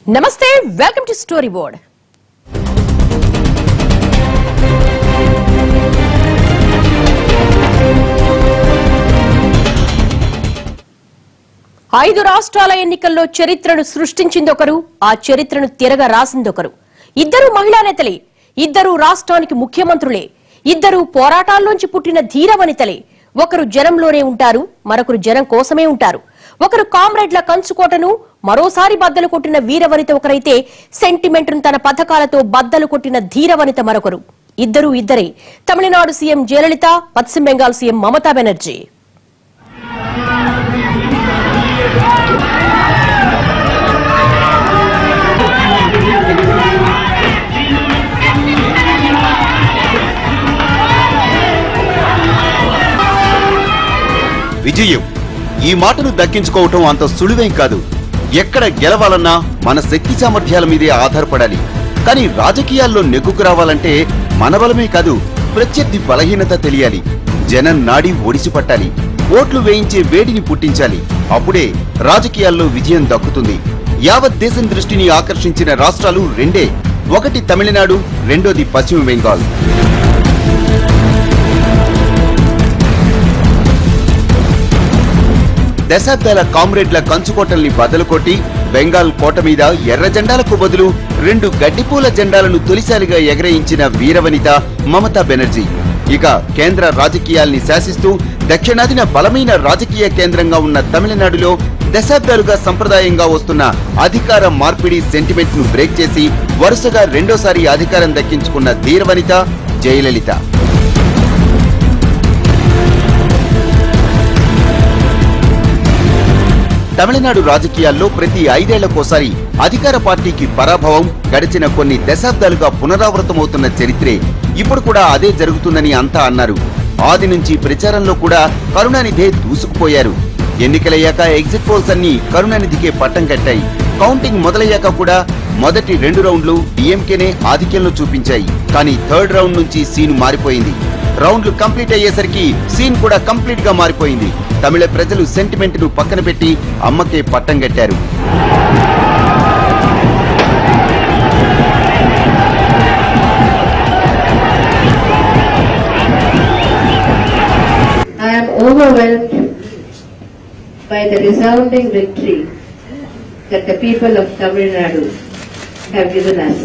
నమస్తే, welcome to story board. ఐదు రాష్ట్రాల ఎన్నికల్లో చరిత్రను సృష్టించిందొకరు, ఆ చరిత్రను తిరగ రాసిందొకరు. ఇద్దరు మహిళా నేతలే, ఇద్దరు రాష్ట్రానికి ముఖ్యమంత్రులే, ఇద్దరు పోరాటాల్లోంచి పుట్టిన ధీర వనితలే. ఒకరు జనంలోనే ఉంటారు, మరొకరు జనం కోసమే ఉంటారు. ఒకరు కామ్రేడ్ల కంచుకోటను మరోసారి బద్దలు కొట్టిన వీరవనిత ఒకరైతే, సెంటిమెంట్ను తన పథకాలతో బద్దలు కొట్టిన ధీరవనిత మరొకరు. ఇద్దరు ఇద్దరే. తమిళనాడు సీఎం జయలలిత, పశ్చిమ బెంగాల్ సీఎం మమతా బెనర్జీ. విజయం ఈ మాటను దక్కించుకోవటం అంత సులువేం కాదు. ఎక్కడ గెలవాలన్నా మన శక్తి సామర్థ్యాల మీదే ఆధారపడాలి. కానీ రాజకీయాల్లో నెగ్గుకు రావాలంటే మన బలమే కాదు, ప్రత్యర్థి బలహీనత తెలియాలి. జనం నాడి ఒడిసి పట్టాలి, ఓట్లు వేయించే వేడిని పుట్టించాలి. అప్పుడే రాజకీయాల్లో విజయం దక్కుతుంది. యావత్ దేశం దృష్టిని ఆకర్షించిన రాష్ట్రాలు రెండే. ఒకటి తమిళనాడు, రెండోది పశ్చిమ బెంగాల్. దశాబ్దాల కామ్రేడ్ల కంచుకోటల్ని బద్దలు కొట్టి బెంగాల్ కోట మీద ఎర్ర జెండాలకు బదులు రెండు గడ్డిపూల జెండాలను తొలిసారిగా ఎగరేయించిన వీరవనిత మమతా బెనర్జీ. ఇక కేంద్ర రాజకీయాల్ని శాసిస్తూ దక్షిణాదిన బలమైన రాజకీయ కేంద్రంగా ఉన్న తమిళనాడులో దశాబ్దాలుగా సంప్రదాయంగా వస్తున్న అధికార మార్పిడి సెంటిమెంట్ ను బ్రేక్ చేసి వరుసగా రెండోసారి అధికారం దక్కించుకున్న ధీరవనిత జయలలిత. తమిళనాడు రాజకీయాల్లో ప్రతి 5 ఏళ్లకోసారి అధికార పార్టీకి పరాభవం గడిచిన కొన్ని దశాబ్దాలుగా పునరావృతమవుతున్న చరిత్రే. ఇప్పుడు కూడా అదే జరుగుతుందని అంతా అన్నారు. ఆది నుంచి ప్రచారంలో కూడా కరుణానిధే దూసుకుపోయారు. ఎన్నికలయ్యాక ఎగ్జిట్ పోల్స్ అన్ని కరుణానిధికే పట్టం కట్టాయి. కౌంటింగ్ మొదలయ్యాక కూడా మొదటి 2 రౌండ్లు డీఎంకేనే ఆధిక్యంలో చూపించాయి. కానీ థర్డ్ రౌండ్ నుంచి సీన్ మారిపోయింది. రౌండ్లు కంప్లీట్ అయ్యేసరికి సీన్ కూడా కంప్లీట్ గా మారిపోయింది. తమిళ ప్రజలు సెంటిమెంట్ ను పక్కన పెట్టి అమ్మకే పట్టం కట్టారు. I am overwhelmed by the resounding victory that the people of Tamil Nadu have given us.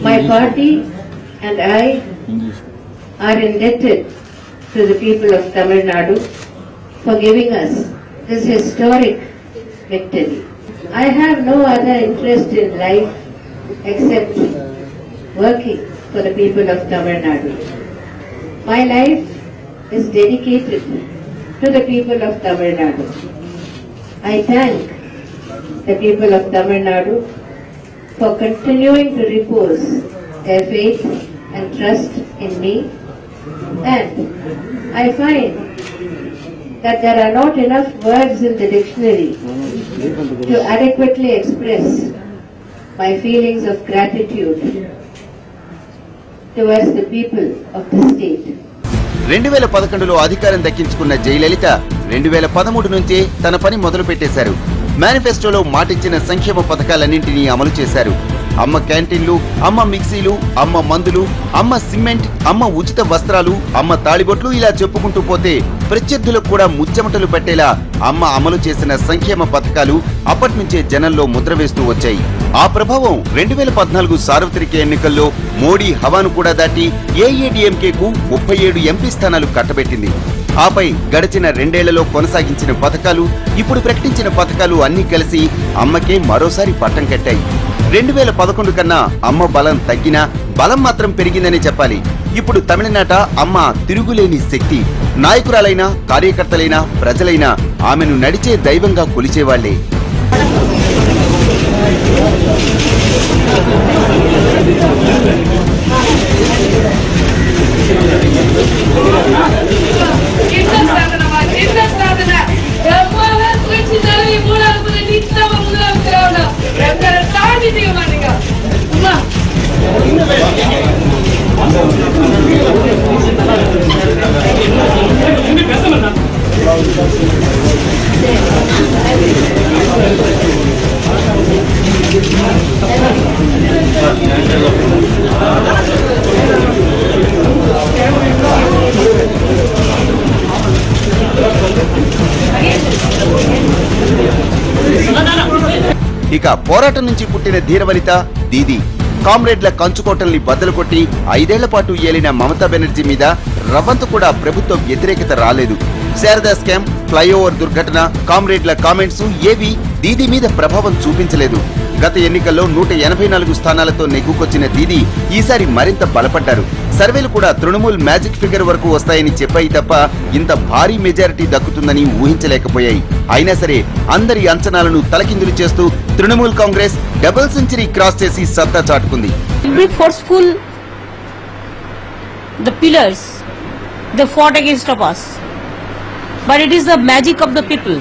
My party and I are indebted to the people of Tamil Nadu for giving us this historic victory. I have no other interest in life except working for the people of Tamil Nadu. My life is dedicated to the people of Tamil Nadu. I thank the people of Tamil Nadu for continuing to repose their faith and trust in me, and I find that there are not enough words in the dictionary to adequately express my feelings of gratitude towards the people of the state. 2011లో అధికారం దక్కించుకున్న జయలలిత 2013 నుంచే తన పని మొదలు పెట్టేశారు. మేనిఫెస్టోలో మాటిచ్చిన సంక్షేమ పథకాలన్నింటినీ అమలు చేశారు. అమ్మ క్యాంటీన్లు, అమ్మ మిక్సీలు, అమ్మ మందులు, అమ్మ సిమెంట్, అమ్మ ఉచిత వస్త్రాలు, అమ్మ తాళిబొట్లు, ఇలా చెప్పుకుంటూ పోతే ప్రత్యర్థులకు కూడా ముచ్చెమటలు పట్టేలా అమ్మ అమలు చేసిన సంక్షేమ పథకాలు అప్పటి నుంచే జనంలో ముద్ర వేస్తూ వచ్చాయి. ఆ ప్రభావం 2014 సార్వత్రిక ఎన్నికల్లో మోడీ హవాను కూడా దాటి ఏఐఏడీఎంకేకు 37 ఎంపీ స్థానాలు కట్టబెట్టింది. ఆపై గడిచిన 2 ఏళ్లలో కొనసాగించిన పథకాలు, ఇప్పుడు ప్రకటించిన పథకాలు అన్నీ కలిసి అమ్మకే మరోసారి పట్టం కట్టాయి. 2011 కన్నా అమ్మ బలం తగ్గినా బలం మాత్రం పెరిగిందని చెప్పాలి. ఇప్పుడు తమిళనాట అమ్మ తిరుగులేని శక్తి. నాయకురాలైనా, కార్యకర్తలైనా, ప్రజలైనా ఆమెను నడిచే దైవంగా కొలిచేవాళ్లే. ఇక పోరాటం నుంచి పుట్టిన ధీరవనిత దీది. కామ్రేడ్ల కంచుకోటల్ని బద్దలు కొట్టి 5 ఏళ్ల పాటు ఏలిన మమతా బెనర్జీ మీద రవ్వంత కూడా ప్రభుత్వ వ్యతిరేకత రాలేదు. శారదా స్కామ్, ఫ్లైఓవర్ దుర్ఘటన, కామ్రేడ్ల కామెంట్స్ ఏవి దీది మీద ప్రభావం చూపించలేదు. గత ఎన్నికల్లో 184 స్థానాలతో నెగ్గుకొచ్చిన దీది ఈసారి మరింత బలపడ్డారు. సర్వేలు కూడా తృణమూల్ మ్యాజిక్ ఫిగర్ వరకు వస్తాయని చెప్పాయి తప్ప ఇంత భారీ మెజారిటీ దక్కుతుందని ఊహించలేకపోయాయి. అయినా సరే అందరి అంచనాలను తలకిందులు చేస్తూ Trinamool Congress double century cross చేసి సత్తా చాటుకుంది. Forceful, the pillars, they fought against of us, but it is the magic of the people.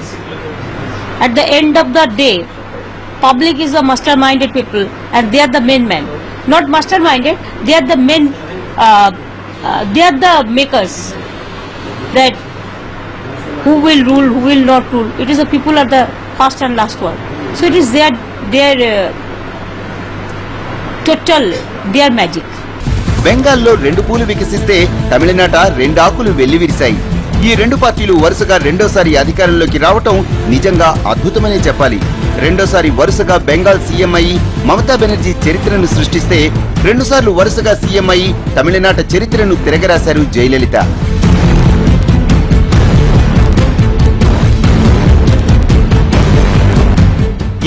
At the end of the day, public is the masterminded people, and they are the main men. Not masterminded, they are the men. They are the makers. That who will rule, who will not rule. It is the people are the first and last one. So it is their total their magic. బెంగాల్లో 2 పూలు వికసిస్తే తమిళనాట 2 ఆకులు వెల్లివిరిశాయి. ఈ 2 పార్టీలు వరుసగా రెండోసారి అధికారంలోకి రావటం నిజంగా అద్భుతమనే చెప్పాలి. రెండోసారి వరుసగా బెంగాల్ సీఎం అయి మమతా బెనర్జీ చరిత్రను సృష్టిస్తే 2 సార్లు వరుసగా సీఎం అయి తమిళనాట చరిత్రను తిరగరాశారు జయలలిత.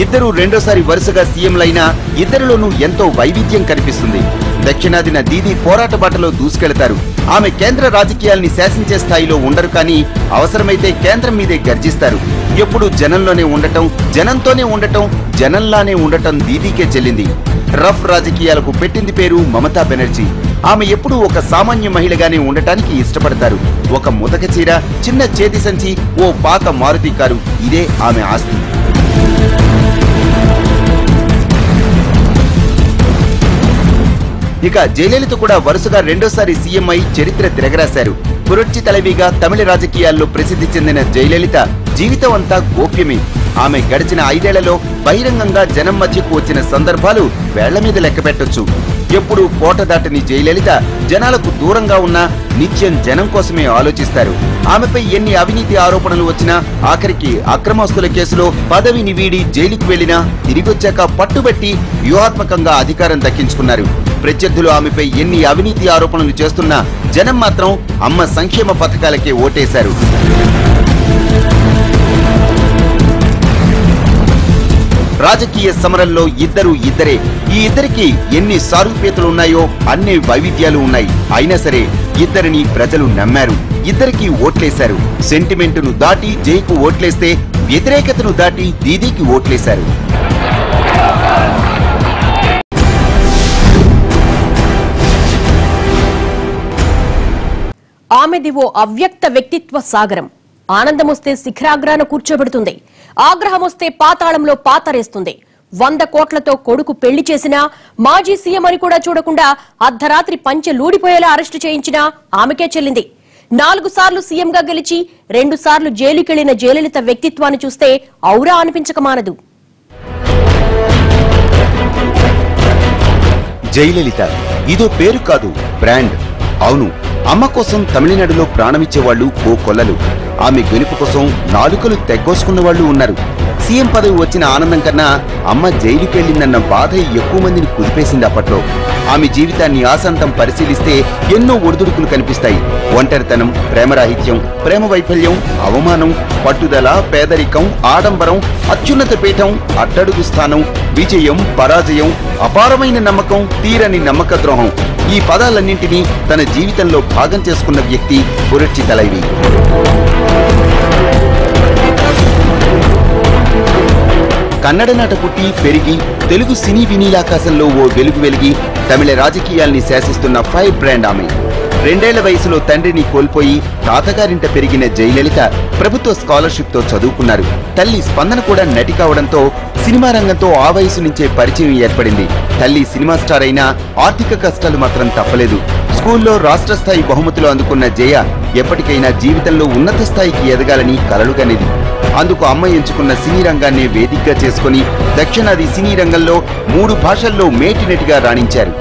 ఇద్దరు రెండోసారి వరుసగా సీఎంలైనా ఇద్దరిలోనూ ఎంతో వైవిధ్యం కనిపిస్తుంది. దక్షిణాదిన దీది పోరాట బాటలో దూసుకెళ్తారు. ఆమె కేంద్ర రాజకీయాల్ని శాసించే స్థాయిలో ఉండరు, కానీ అవసరమైతే కేంద్రం మీదే గర్జిస్తారు. ఎప్పుడు జనంలోనే ఉండటం, జనంతోనే ఉండటం, జనంలానే ఉండటం దీదీకే చెల్లింది. రఫ్ రాజకీయాలకు పెట్టింది పేరు మమతా బెనర్జీ. ఆమె ఎప్పుడూ ఒక సామాన్య మహిళగానే ఉండటానికి ఇష్టపడతారు. ఒక ముతక చీర, చిన్న చేతి సంచి, ఓ పాత మారుతి కారు, ఇదే ఆమె ఆస్తి. ఇక జయలలిత కూడా వరుసగా రెండోసారి సీఎం అయి చరిత్ర తిరగరాశారు. పురొచ్చి తలవిగా తమిళ రాజకీయాల్లో ప్రసిద్ధి చెందిన జయలలిత జీవితం అంతా గోప్యమే. ఆమె గడిచిన 5 ఏళ్లలో బహిరంగంగా జనం మధ్యకు వచ్చిన సందర్భాలు వేళ్ల మీద లెక్కపెట్టొచ్చు. ఎప్పుడూ కోట దాటని జయలలిత జనాలకు దూరంగా ఉన్నా నిత్యం జనం కోసమే ఆలోచిస్తారు. ఆమెపై ఎన్ని అవినీతి ఆరోపణలు వచ్చినా, ఆఖరికి అక్రమాస్తుల కేసులో పదవిని వీడి జైలుకు వెళ్లినా తిరిగొచ్చాక పట్టుబట్టి వ్యూహాత్మకంగా అధికారం దక్కించుకున్నారు. ప్రత్యర్థులు ఆమెపై ఎన్ని అవినీతి ఆరోపణలు చేస్తున్నా జనం మాత్రం అమ్మ సంక్షేమ పథకాలకే ఓటేశారు. రాజకీయ సమరంలో ఇద్దరు ఇద్దరే. ఈ ఇద్దరికి ఎన్ని సారూప్యతలున్నాయో అన్ని వైవిధ్యాలు ఉన్నాయి. అయినా సరే ఇద్దరిని ప్రజలు నమ్మారు, ఇద్దరికి ఓట్లేశారు. సెంటిమెంటును దాటి జైకు ఓట్లేస్తే వ్యతిరేకతను దాటి దీదీకి ఓట్లేశారు. ఆమెది ఓ అవ్యక్త వ్యక్తిత్వ సాగరం. ఆనందమొస్తే శిఖరాగ్రాన కూర్చోబెడుతుంది, ఆగ్రహం వస్తే పాతాళంలో పాతరేస్తుంది. 100 కోట్లతో కొడుకు పెళ్లి చేసినా, మాజీ సీఎం అని కూడా చూడకుండా అర్ధరాత్రి పంచె లూడిపోయేలా అరెస్టు చేయించినా ఆమెకే చెల్లింది. 4 సార్లు సీఎంగా గెలిచి 2 సార్లు జైలుకెళ్లిన జయలలిత వ్యక్తిత్వాన్ని చూస్తే ఔరా అనిపించక మానదు. జయలలిత ఇదో పేరు కాదు, బ్రాండ్. అవును, అమ్మ కోసం తమిళనాడులో ప్రాణమిచ్చేవాళ్లు ఓ కొల్లలు. ఆమె గెలుపు కోసం నాలుకలు తెగ్గోసుకున్న వాళ్లు ఉన్నారు. సీఎం పదవి వచ్చిన ఆనందం కన్నా అమ్మ జైలుకెళ్లిందన్న బాధ ఎక్కువ మందిని కుదిపేసింది అప్పట్లో. ఆమె జీవితాన్ని ఆశాంతం పరిశీలిస్తే ఎన్నో ఒడిదుడుకులు కనిపిస్తాయి. ఒంటరితనం, ప్రేమరాహిత్యం, ప్రేమ వైఫల్యం, అవమానం, పట్టుదల, పేదరికం, ఆడంబరం, అత్యున్నత పీఠం, అట్టడుగు స్థానం, విజయం, పరాజయం, అపారమైన నమ్మకం, తీరని నమ్మక ద్రోహం, ఈ పదాలన్నింటినీ తన జీవితంలో భాగం చేసుకున్న వ్యక్తి పురొచ్చి తలైవి. కన్నడ నాట పుట్టి పెరిగి తెలుగు సినీ వినీలాకాశంలో ఓ వెలుగు వెలిగి తమిళ రాజకీయాల్ని శాసిస్తున్న ఫైర్ బ్రాండ్ ఆమె. 2 ఏళ్ల వయసులో తండ్రిని కోల్పోయి తాతగారింట పెరిగిన జయలలిత ప్రభుత్వ స్కాలర్షిప్ తో చదువుకున్నారు. తల్లి స్పందన కూడా నటి కావడంతో సినిమా రంగంతో ఆ వయసు నుంచే పరిచయం ఏర్పడింది. తల్లి సినిమా స్టార్ అయినా ఆర్థిక కష్టాలు మాత్రం తప్పలేదు. స్కూల్లో రాష్ట్ర స్థాయి బహుమతులు అందుకున్న జయ ఎప్పటికైనా జీవితంలో ఉన్నత స్థాయికి ఎదగాలని కలలుగనేది. అందుకు అమ్మ ఎంచుకున్న సినీ రంగాన్నే వేదికగా చేసుకుని దక్షిణాది సినీ రంగంలో 3 భాషల్లో మేటినటిగా రాణించారు.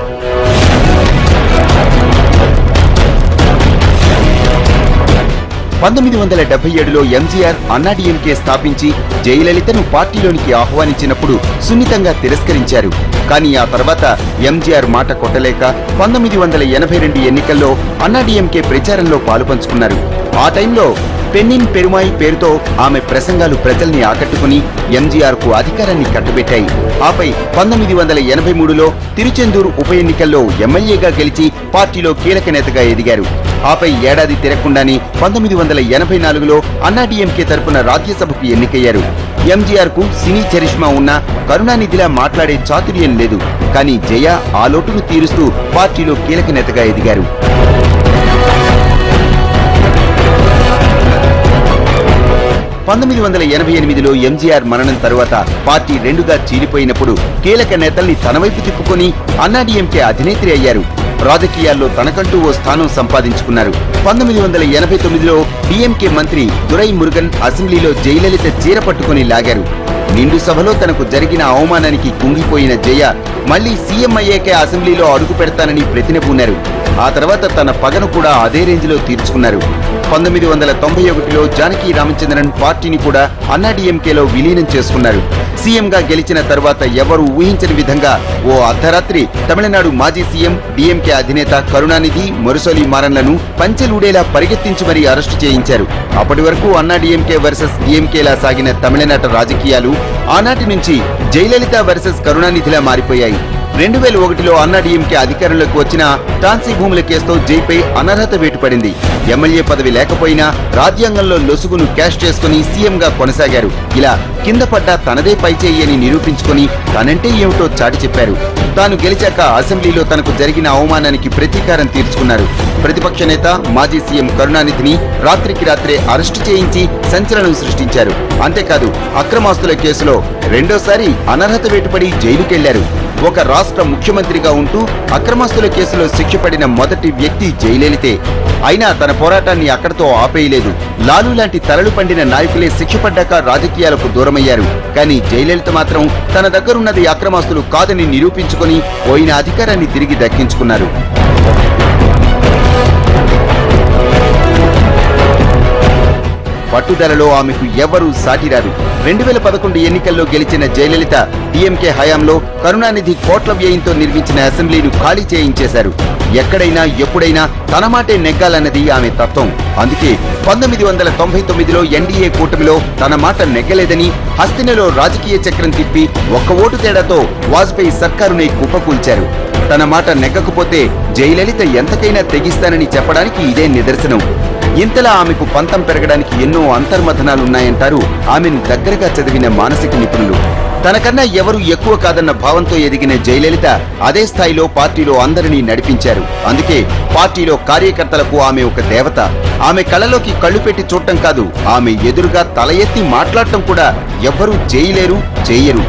1977లో ఎంజీఆర్ అన్నాడీఎంకే స్థాపించి జయలలితను పార్టీలోనికి ఆహ్వానించినప్పుడు సున్నితంగా తిరస్కరించారు. కానీ ఆ తర్వాత ఎంజీఆర్ మాట కొట్టలేక 1982 ఎన్నికల్లో అన్నాడీఎంకే ప్రచారంలో పాలుపంచుకున్నారు. ఆ టైంలో పెన్నిన్ పెరుమాయి పేరుతో ఆమె ప్రసంగాలు ప్రజల్ని ఆకట్టుకుని ఎంజీఆర్ కు అధికారాన్ని కట్టబెట్టాయి. ఆపై 1983లో తిరుచెందూరు ఉప ఎన్నికల్లో ఎమ్మెల్యేగా గెలిచి పార్టీలో కీలక నేతగా ఎదిగారు. ఆపై ఏడాది తిరగకుండానే 1984లో అన్నాడీఎంకే తరపున రాజ్యసభకు ఎన్నికయ్యారు. ఎంజీఆర్ కు సినీ చరిష్మా ఉన్నా కరుణానిధిలా మాట్లాడే చాతుర్యం లేదు. కానీ జయ ఆ లోటును తీరుస్తూ పార్టీలో కీలక నేతగా ఎదిగారు. 1988లో ఎంజీఆర్ మరణం తరువాత పార్టీ రెండుగా చీలిపోయినప్పుడు కీలక నేతల్ని తన వైపు తిప్పుకొని అన్నాడీఎంకే అధినేత్రి అయ్యారు. రాజకీయాల్లో తనకంటూ ఓ స్థానం సంపాదించుకున్నారు. 1989లో డీఎంకే మంత్రి దురై మురుగన్ అసెంబ్లీలో జయలలిత చీర పట్టుకుని లాగారు. నిండు సభలో తనకు జరిగిన అవమానానికి కుంగిపోయిన జయ మళ్లీ సీఎం అయ్యాకే అసెంబ్లీలో అడుగు పెడతానని ప్రతినబూనారు. ఆ తర్వాత తన పగను కూడా అదే రేంజ్లో తీర్చుకున్నారు. 1991లో జానకి రామచంద్రన్ పార్టీని కూడా అన్నాడీఎంకేలో విలీనం చేసుకున్నారు. సీఎంగా గెలిచిన తర్వాత ఎవరూ ఊహించని విధంగా ఓ అర్ధరాత్రి తమిళనాడు మాజీ సీఎం డీఎంకే అధినేత కరుణానిధి మురసొలి మారన్లను పంచెలూడేలా పరిగెత్తించి మరీ అరెస్టు చేయించారు. అప్పటి వరకు అన్నాడీఎంకే వర్సెస్ డీఎంకేలా సాగిన తమిళనాట రాజకీయాలు ఆనాటి నుంచి జయలలిత వర్సెస్ కరుణానిధిలా మారిపోయాయి. 2001లో అన్నాడీఎంకే అధికారంలోకి వచ్చిన టాన్సీ భూముల కేసుతో జైపై అనర్హత వేటు పడింది. ఎమ్మెల్యే పదవి లేకపోయినా రాజ్యాంగంలో లొసుగును క్యాష్ చేసుకుని సీఎంగా కొనసాగారు. ఇలా కింద పడ్డా తనదే పైచేయి అని నిరూపించుకుని తనంటే ఏమిటో చాటి చెప్పారు. తాను గెలిచాక అసెంబ్లీలో తనకు జరిగిన అవమానానికి ప్రతీకారం తీర్చుకున్నారు. ప్రతిపక్ష నేత మాజీ సీఎం కరుణానిధిని రాత్రికి రాత్రే అరెస్టు చేయించి సంచలనం సృష్టించారు. అంతేకాదు అక్రమాస్తుల కేసులో రెండోసారి అనర్హత వేటుపడి జైలుకెళ్లారు. ఒక రాష్ట్ర ముఖ్యమంత్రిగా ఉంటూ అక్రమాస్తుల కేసులో శిక్ష పడిన మొదటి వ్యక్తి జయలలితే. అయినా తన పోరాటాన్ని అక్కడతో ఆపేయలేదు. లాలూ లాంటి తలలు పండిన నాయకులే శిక్ష పడ్డాక రాజకీయాలకు దూరమయ్యారు. కానీ జయలలిత మాత్రం తన దగ్గరున్నది అక్రమాస్తులు కాదని నిరూపించుకొని పోయిన అధికారాన్ని తిరిగి దక్కించుకున్నారు. పట్టుదలలో ఆమెకు ఎవరూ సాటిరారు. 2011 ఎన్నికల్లో గెలిచిన జయలలిత డీఎంకే హయాంలో కరుణానిధి కోట్ల వ్యయంతో నిర్మించిన అసెంబ్లీను ఖాళీ చేయించేశారు. ఎక్కడైనా ఎప్పుడైనా తన మాటే నెగ్గాలన్నది ఆమె తత్వం. అందుకే 1999లో ఎన్డీఏ కూటమిలో తన మాట నెగ్గలేదని హస్తినలో రాజకీయ చక్రం తిప్పి ఒక్క ఓటు తేడాతో వాజ్పేయి సర్కారునే కుప్పకూల్చారు. తన మాట నెగ్గకపోతే జయలలిత ఎంతకైనా తెగిస్తానని చెప్పడానికి ఇదే నిదర్శనం. ఇంతలా ఆమెకు పంతం పెరగడానికి ఎన్నో అంతర్మథనాలున్నాయంటారు ఆమెను దగ్గరగా చదివిన మానసిక నిపుణులు. తనకన్నా ఎవరు ఎక్కువ కాదన్న భావంతో ఎదిగిన జయలలిత అదే స్థాయిలో పార్టీలో అందరినీ నడిపించారు. అందుకే పార్టీలో కార్యకర్తలకు ఆమె ఒక దేవత. ఆమె కళ్ళలోకి కళ్ళు పెట్టి చూడటం కాదు, ఆమె ఎదురుగా తల ఎత్తి మాట్లాడటం కూడా ఎవ్వరూ చేయలేరు, చేయరు.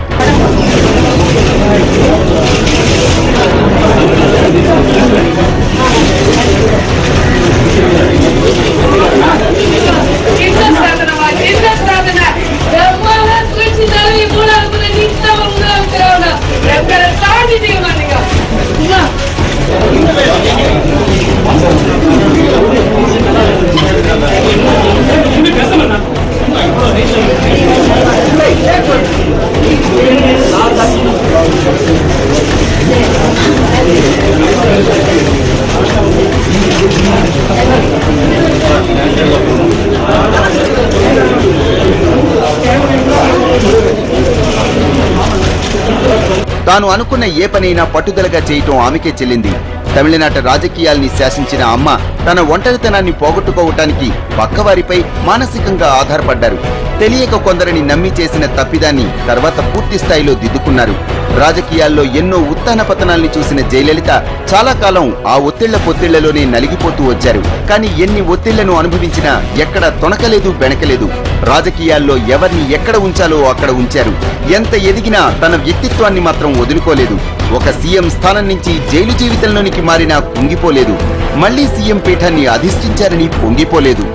తాను అనుకున్న ఏ పనైనా పట్టుదలగా చేయటం ఆమెకే చెల్లింది. తమిళనాట రాజకీయాల్ని శాసించిన అమ్మ తన ఒంటరితనాన్ని పోగొట్టుకోవటానికి పక్కవారిపై మానసికంగా ఆధారపడ్డారు. తెలియక కొందరిని నమ్మి చేసిన తప్పిదాన్ని తర్వాత పూర్తి స్థాయిలో దిద్దుకున్నారు. రాజకీయాల్లో ఎన్నో ఉత్థాన పతనాల్ని చూసిన జయలలిత చాలా కాలం ఆ ఒత్తిళ్ల పొత్తిళ్లలోనే నలిగిపోతూ వచ్చారు. కానీ ఎన్ని ఒత్తిళ్లను అనుభవించినా ఎక్కడ తొణకలేదు, బెణకలేదు. రాజకీయాల్లో ఎవరిని ఎక్కడ ఉంచాలో అక్కడ ఉంచారు. ఎంత ఎదిగినా తన వ్యక్తిత్వాన్ని మాత్రం వదులుకోలేదు. ఒక సీఎం స్థానం నుంచి జైలు జీవితంలోనికి మారినా కుంగిపోలేదు. మళ్లీ సీఎం పీఠాన్ని అధిష్ఠించారని పొంగిపోలేదు.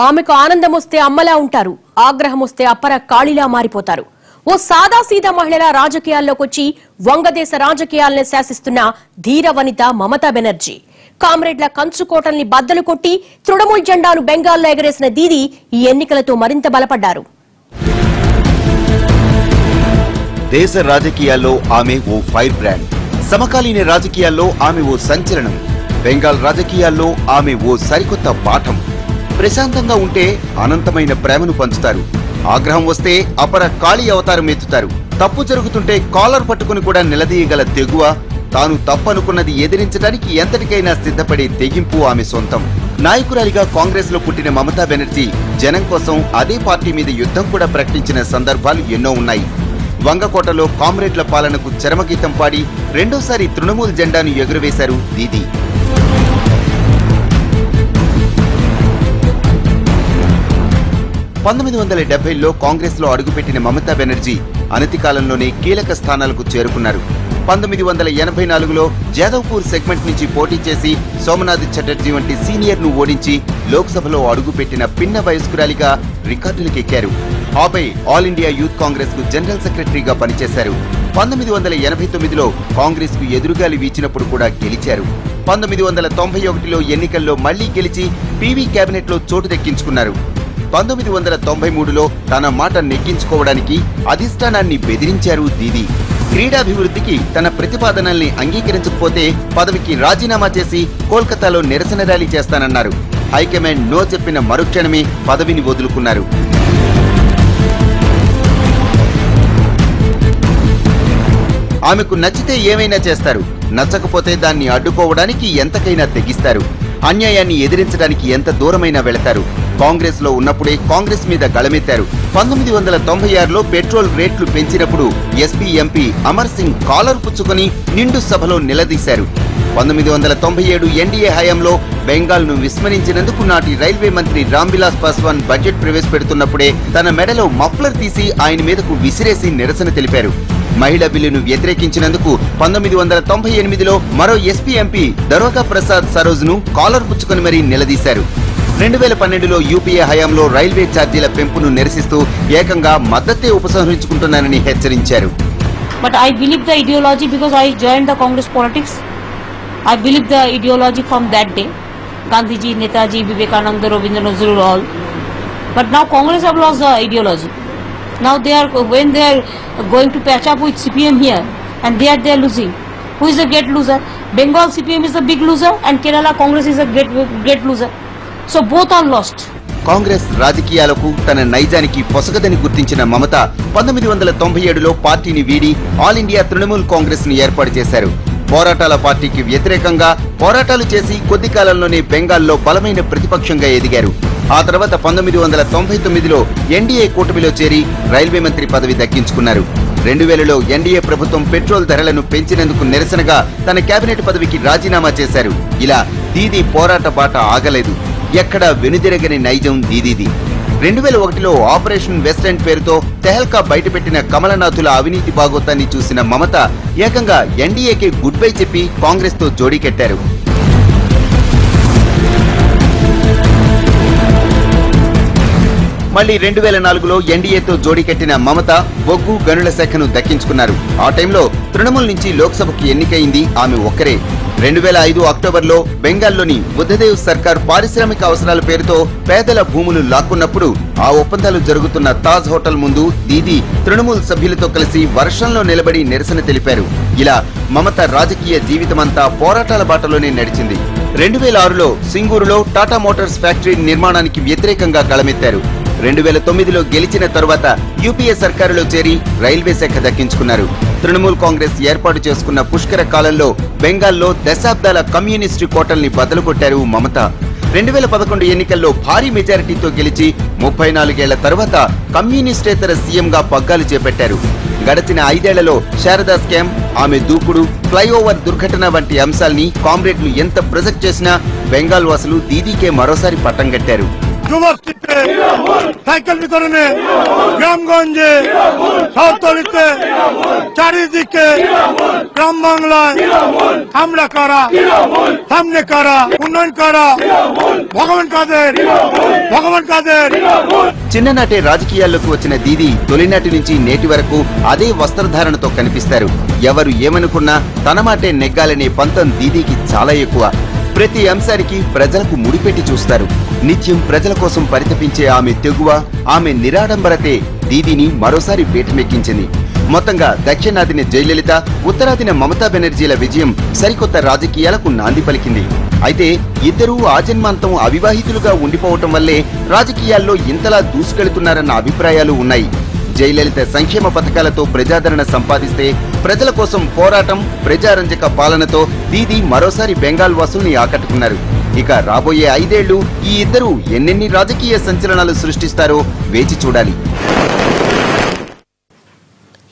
ఆమెకు ఆనందం వస్తే అమ్మలా ఉంటారు, ఆగ్రహం వస్తే అప్పర కాళిలా మారిపోతారు. ఓ సాదాసీదా మహిళల రాజకీయాల్లోకొచ్చి వంగదేశ రాజకీయాలను శాసిస్తున్న ధీర వనిత మమతా బెనర్జీ. కామ్రేడ్ల కంచుకోటల్ని బద్దలు కొట్టి తృణమూల్ జెండాను బెంగాల్లో ఎగరేసిన దీదీ ఈ ఎన్నికలతో మరింత బలపడ్డారు. దేశ రాజకీయాల్లో ఆమె ఓ ఫైర్ బ్రాండ్. సమకాలీన రాజకీయాల్లో ఆమె ఓ సంచలనం. బెంగాల్ రాజకీయాల్లో ఆమె ఓ సరికొత్త పాఠం. ప్రశాంతంగా ఉంటే అనంతమైన ప్రేమను పంచుతారు. ఆగ్రహం వస్తే అపర కాళీ అవతారం ఎత్తుతారు. తప్పు జరుగుతుంటే కాలర్ పట్టుకుని కూడా నిలదీయగల తెగువ, తాను తప్పనుకున్నది ఎదిరించడానికి ఎంతటికైనా సిద్ధపడే తెగింపు ఆమె సొంతం. నాయకురాలిగా కాంగ్రెస్ లో పుట్టిన మమతా బెనర్జీ జనం కోసం అదే పార్టీ మీద యుద్ధం కూడా ప్రకటించిన సందర్భాలు ఎన్నో ఉన్నాయి. వంగకోటలో కామ్రేడ్ల పాలనకు చరమగీతం పాడి రెండోసారి తృణమూల్ జెండాను ఎగురవేశారు దీదీ. 1970లో కాంగ్రెస్ లో అడుగుపెట్టిన మమతా బెనర్జీ అనతి కాలంలోనే కీలక స్థానాలకు చేరుకున్నారు. 1984లో జాదవ్పూర్ సెగ్మెంట్ నుంచి పోటీ చేసి సోమనాథ్ చటర్జీ వంటి సీనియర్ ను ఓడించి లోక్సభలో అడుగుపెట్టిన పిన్న వయస్కురాలిగా రికార్డులకెక్కారు. ఆపై ఆల్ ఇండియా యూత్ కాంగ్రెస్ కు జనరల్ సెక్రటరీగా పనిచేశారు. 1989లో కాంగ్రెస్ కు ఎదురుగాలి వీచినప్పుడు కూడా గెలిచారు. 1991లో ఎన్నికల్లో మళ్లీ గెలిచి పీవీ కేబినెట్ లో చోటు దక్కించుకున్నారు. 1993లో తన మాట నెగ్గించుకోవడానికి అధిష్టానాన్ని బెదిరించారు దీదీ. క్రీడాభివృద్ధికి తన ప్రతిపాదనల్ని అంగీకరించకపోతే పదవికి రాజీనామా చేసి కోల్కతాలో నిరసన ర్యాలీ చేస్తానన్నారు. హైకమాండ్ నో చెప్పిన మరుక్షణమే పదవిని వదులుకున్నారు. ఆమెకు నచ్చితే ఏమైనా చేస్తారు, నచ్చకపోతే దాన్ని అడ్డుకోవడానికి ఎంతకైనా తెగిస్తారు. అన్యాయాన్ని ఎదిరించడానికి ఎంత దూరమైనా వెళతారు. కాంగ్రెస్ లో ఉన్నప్పుడే కాంగ్రెస్ మీద గళమెత్తారు. 1996లో పెట్రోల్ రేట్లు పెంచినప్పుడు SP MP Amar Singh collar పుచ్చుకొని నిండు సభలో నిలదీశారు. 1997 ఎన్డీఏ హయాంలో బెంగాల్ ను విస్మరించినందుకు నాటి రైల్వే మంత్రి రామ్ విలాస్ పాస్వాన్ బడ్జెట్ ప్రవేశపెడుతున్నప్పుడే తన మెడలో మఫ్లర్ తీసి ఆయన మీదకు విసిరేసి నిరసన తెలిపారు. మహిళా బిల్లును వ్యతిరేకించినందుకు 1998లో మరో ఎస్పీ ఎంపీ దరోగా ప్రసాద్ సరోజ్ ను కాలర్ పుచ్చుకొని మరీ నిలదీశారు. 2012లో యూపీఏ హయాంలో రైల్వే ఛార్జీల పెంపును నిరసిస్తూ ఏకంగా మద్దతే ఉపసంహరించుకుంటున్నానని హెచ్చరించారు. But I believe the ideology because I joined the Congress politics. I believe the ideology from that day. Gandhiji, Netaji, Vivekananda, Rabindra Nazrul all. But now Congress have lost the ideology. Now when they are going to patch up with CPM here and they are losing. Who is a great loser? Bengal CPM is a big loser and Kerala Congress is a great loser. So both are lost. Congress రాజకీయాలకు తన నైజానికి పొసగదని గుర్తించిన మమత 1997లో పార్టీని వీడి all India Trinamool Congress ను ఏర్పాటు చేశారు. పోరాటాల పార్టీకి వ్యతిరేకంగా పోరాటాలు చేసి కొద్ది కాలంలోనే బెంగాల్లో బలమైన ప్రతిపక్షంగా ఎదిగారు. ఆ తర్వాత 1999లో ఎన్డీఏ కూటమిలో చేరి రైల్వే మంత్రి పదవి దక్కించుకున్నారు. 2000లో ఎన్డీఏ ప్రభుత్వం పెట్రోల్ ధరలను పెంచినందుకు నిరసనగా తన కేబినెట్ పదవికి రాజీనామా చేశారు. ఇలా దీదీ పోరాట బాట ఆగలేదు. ఎక్కడా వెనుదిరగని నైజం దీదీది. 2001లో ఆపరేషన్ వెస్ట్ ఎండ్ పేరుతో తెహల్కా బయటపెట్టిన కమలనాథుల అవినీతి భాగోతాన్ని చూసిన మమత ఏకంగా ఎన్డీఏకి గుడ్ బై చెప్పి కాంగ్రెస్ తో జోడీ కట్టారు. మళ్లీ 2004లో ఎన్డీఏతో జోడీ కట్టిన మమత బొగ్గు గనుల శాఖను దక్కించుకున్నారు. ఆ టైంలో తృణమూల్ నుంచి లోక్సభకు ఎన్నికైంది ఆమె ఒక్కరే. 2005 అక్టోబర్లో బెంగాల్లోని బుద్ధదేవ్ సర్కార్ పారిశ్రామిక అవసరాల పేరుతో పేదల భూములు లాక్కున్నప్పుడు ఆ ఒప్పందాలు జరుగుతున్న తాజ్ హోటల్ ముందు దీదీ తృణమూల్ సభ్యులతో కలిసి వర్షంలో నిలబడి నిరసన తెలిపారు. ఇలా మమత రాజకీయ జీవితమంతా పోరాటాల బాటలోనే నడిచింది. 2006లో సింగూరులో టాటా మోటార్స్ ఫ్యాక్టరీ నిర్మాణానికి వ్యతిరేకంగా గళమెత్తారు. 2009లో గెలిచిన తరువాత యూపీఏ సర్కారులో చేరి రైల్వే శాఖ దక్కించుకున్నారు. తృణమూల్ కాంగ్రెస్ ఏర్పాటు చేసుకున్న పుష్కర కాలంలో బెంగాల్లో దశాబ్దాల కమ్యూనిస్టు కోటల్ని బద్దలుకొట్టారు మమత. 2011 ఎన్నికల్లో భారీ మెజారిటీతో గెలిచి 34 ఏళ్ల తర్వాత కమ్యూనిస్టేతర సీఎంగా పగ్గాలు చేపట్టారు. గడిచిన 5 ఏళ్లలో శారదా స్కామ్, ఆమె దూకుడు, ఫ్లైఓవర్ దుర్ఘటన వంటి అంశాల్ని కామ్రేడ్లు ఎంత ప్రొజెక్ట్ చేసినా బెంగాల్ వాసులు దీదీకే మరోసారి పట్టం కట్టారు. যুবশ্রীতে, সাইকেল বিতরণে, গ্রামগঞ্জে, শহরতলিতে, চারিদিকে গ্রাম বাংলায় আমরা কারা, সামনে కారా, ఉన్నం కారా, భగవాన్ కాదేర్, భగవాన్ కాదేర్. చిన్ననాటే రాజకీయాల్లోకి వచ్చిన దీదీ తొలినాటి నుంచి నేటి వరకు అదే వస్త్రధారణతో కనిపిస్తారు. ఎవరు ఏమనుకున్నా తన మాటే నెగ్గాలనే పంతం దీదీకి చాలా ఎక్కువ. ప్రతి అంశానికి ప్రజలకు ముడిపెట్టి చూస్తారు. నిత్యం ప్రజల కోసం పరితపించే ఆమె తెగువ, ఆమె నిరాడంబరతే దీదీని మరోసారి పీఠమెక్కించింది. మొత్తంగా దక్షిణాదిన జయలలిత, ఉత్తరాదిన మమతా బెనర్జీల విజయం సరికొత్త రాజకీయాలకు నాంది పలికింది. అయితే ఇద్దరూ ఆజన్మాంతం అవివాహితులుగా ఉండిపోవటం వల్లే రాజకీయాల్లో ఇంతలా దూసుకెళ్తున్నారన్న అభిప్రాయాలు ఉన్నాయి. జయలలిత సంక్షేమ పథకాలతో ప్రజాదరణ సంపాదిస్తే ప్రజల కోసం పోరాటం, ప్రజారంజక పాలనతో దీదీ మరోసారి బెంగాల్ వాసుల్ని ఆకట్టుకున్నారు. ఇక రాబోయే 5 ఏళ్లు ఈ ఇద్దరు ఎన్నెన్ని రాజకీయ సంచలనాలు సృష్టిస్తారో వేచి చూడాలి.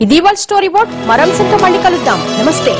ఇది వాళ్ళ స్టోరీ బోర్డ్. మరో అంశంతో మళ్ళీ కలుద్దాం. నమస్తే.